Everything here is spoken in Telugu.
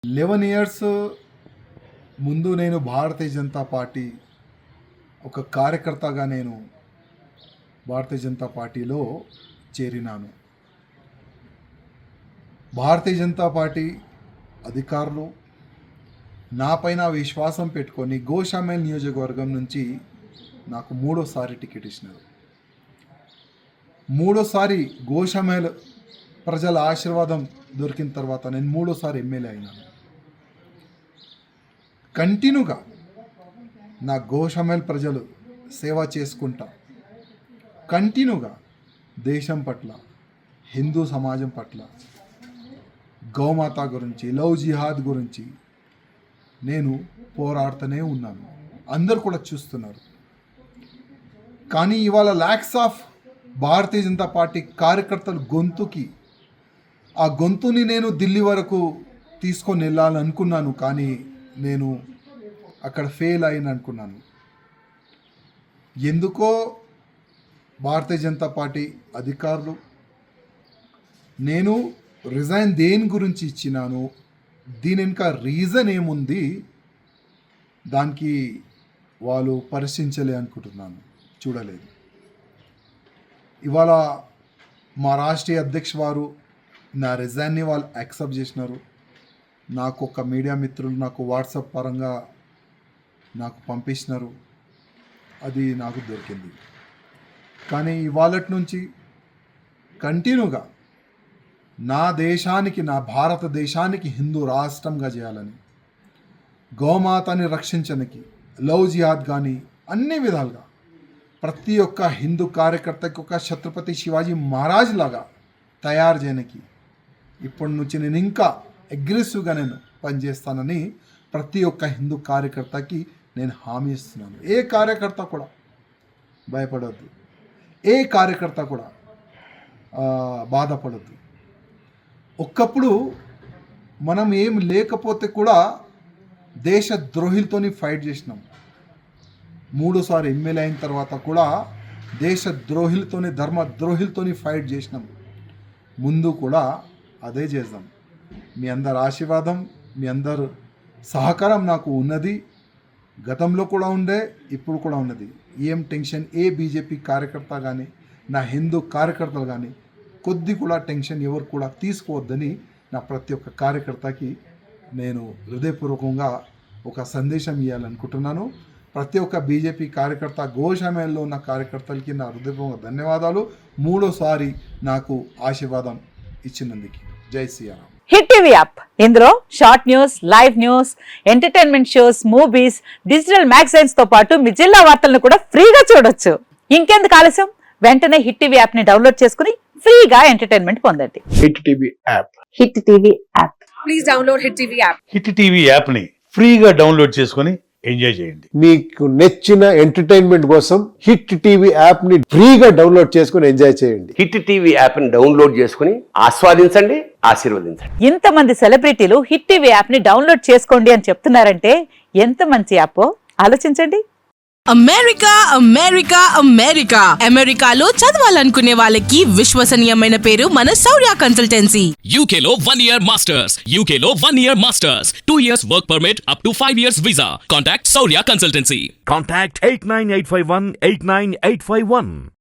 11 ఇయర్స్ ముందు నేను భారతీయ జనతా పార్టీ ఒక కార్యకర్తగా నేను భారతీయ జనతా పార్టీలో చేరినాను. భారతీయ జనతా పార్టీ అధికారులు నాపైన విశ్వాసం పెట్టుకొని గోషామేల్ నియోజకవర్గం నుంచి నాకు 3వ టికెట్ ఇచ్చినారు. 3వ గోషామేల్ ప్రజల ఆశీర్వాదం దొరికిన తర్వాత నేను 3వ ఎమ్మెల్యే అయినాను. కంటిన్యూగా నా గోషామేల్ ప్రజలు సేవ చేసుకుంటా కంటిన్యూగా దేశం పట్ల, హిందూ సమాజం పట్ల, గౌమాత గురించి, లవ్ జిహాద్ గురించి నేను పోరాడుతూనే ఉన్నాను. అందరు కూడా చూస్తున్నారు. కానీ ఇవాళ ల్యాక్స్ ఆఫ్ భారతీయ జనతా పార్టీ కార్యకర్తల గొంతుకి ఆ గొంతుని నేను ఢిల్లీ వరకు తీసుకొని వెళ్ళాలనుకున్నాను. కానీ నేను అక్కడ ఫెయిల్ అయిన అనుకున్నాను. ఎందుకో భారతీయ జనతా పార్టీ అధికారులు నేను రిజైన్ దేని గురించి ఇచ్చినాను, దీని వెనుక రీజన్ ఏముంది, దానికి వాళ్ళు పరిశీలించలే అనుకుంటున్నాను, చూడలేదు. ఇవాళ మా రాష్ట్రీయ అధ్యక్ష వారు నా రిజైన్ని వాళ్ళు యాక్సెప్ట్ చేసినారు. నాకు ఒక మీడియా మిత్రులు నాకు వాట్సాప్ పరంగా నాకు పంపించినారు, అది నాకు దొరికింది. కానీ ఇవాళ నుంచి కంటిన్యూగా నా దేశానికి, నా భారతదేశానికి హిందూ రాష్ట్రంగా చేయాలని, గోమాతని రక్షించడానికి, లవ్ జిహాద్ కానీ అన్ని విధాలుగా ప్రతి ఒక్క హిందూ కార్యకర్తకి ఒక ఛత్రపతి శివాజీ మహారాజ్ లాగా తయారు చేయడానికి ఇప్పటి నుంచి నేను ఇంకా అగ్రెసివ్గా నేను పనిచేస్తానని ప్రతి ఒక్క హిందూ కార్యకర్తకి నేను హామీ ఇస్తున్నాను. ఏ కార్యకర్త కూడా భయపడద్దు, ఏ కార్యకర్త కూడా బాధపడద్దు. ఒక్కప్పుడు మనం ఏం లేకపోతే కూడా దేశ ద్రోహులతోని ఫైట్ చేసినాం. 3వ ఎమ్మెల్యే అయిన తర్వాత కూడా దేశ ద్రోహులతోని, ధర్మ ద్రోహులతోని ఫైట్ చేసినాం. ముందు కూడా అదే చేద్దాం. మీ అందరి ఆశీర్వాదం, మీ అందరు సహకారం నాకు ఉన్నది. గతంలో కూడా ఉండే, ఇప్పుడు కూడా ఉన్నది. ఏం టెన్షన్ ఏ బీజేపీ కార్యకర్త కానీ, నా హిందూ కార్యకర్తలు కానీ కొద్ది కూడా టెన్షన్ ఎవరు కూడా తీసుకోవద్దని నా ప్రతి ఒక్క కార్యకర్తకి నేను హృదయపూర్వకంగా ఒక సందేశం ఇవ్వాలనుకుంటున్నాను. ప్రతి ఒక్క బీజేపీ కార్యకర్త, గోషామేల్లో ఉన్న కార్యకర్తలకి నా హృదయపూర్వక ధన్యవాదాలు. 3వ నాకు ఆశీర్వాదం ఇచ్చినందుకు. జై శ్రీరామ్. హిట్ టీవీ యాప్, ఇందులో short news, live news, entertainment shows, movies, digital magazines తో పాటు మీ జిల్లా వార్తలను కూడా ఫ్రీగా చూడొచ్చు. ఇంకెందుకు ఆలస్యం, వెంటనే హిట్ టీవీ యాప్ ని డౌన్లోడ్ చేసుకుని ఫ్రీగా ఎంటర్టైన్మెంట్ పొందండి. Hit TV app, hit TV app, please download hit TV app. Hit TV app ని ఫ్రీగా డౌన్లోడ్ చేసుకుని ఎంజాయ్ చేయండి. మీకు నచ్చిన ఎంటర్టైన్మెంట్ కోసం హిట్ టీవీ యాప్ ని ఫ్రీగా డౌన్లోడ్ చేసుకుని ఎంజాయ్ చేయండి. హిట్ టీవీ యాప్ ని డౌన్లోడ్ చేసుకుని ఆస్వాదించండి, ఆశీర్వదించండి. ఇంతమంది సెలబ్రిటీలు హిట్ టీవీ యాప్ ని డౌన్లోడ్ చేసుకోండి అని చెప్తున్నారంటే ఎంత మంచి యాప్ ఆలోచించండి. అమెరికా అమెరికా అమెరికా అమెరికాలో చదవాలనుకునే వాళ్ళకి విశ్వసనీయమైన పేరు మన శౌర్య కన్సల్టెన్సీ. UK లో 1 year masters, UK లో 1 year masters, 2 years work permit up to 5 years visa. Contact Saurya Consultancy. Contact 89851 89851.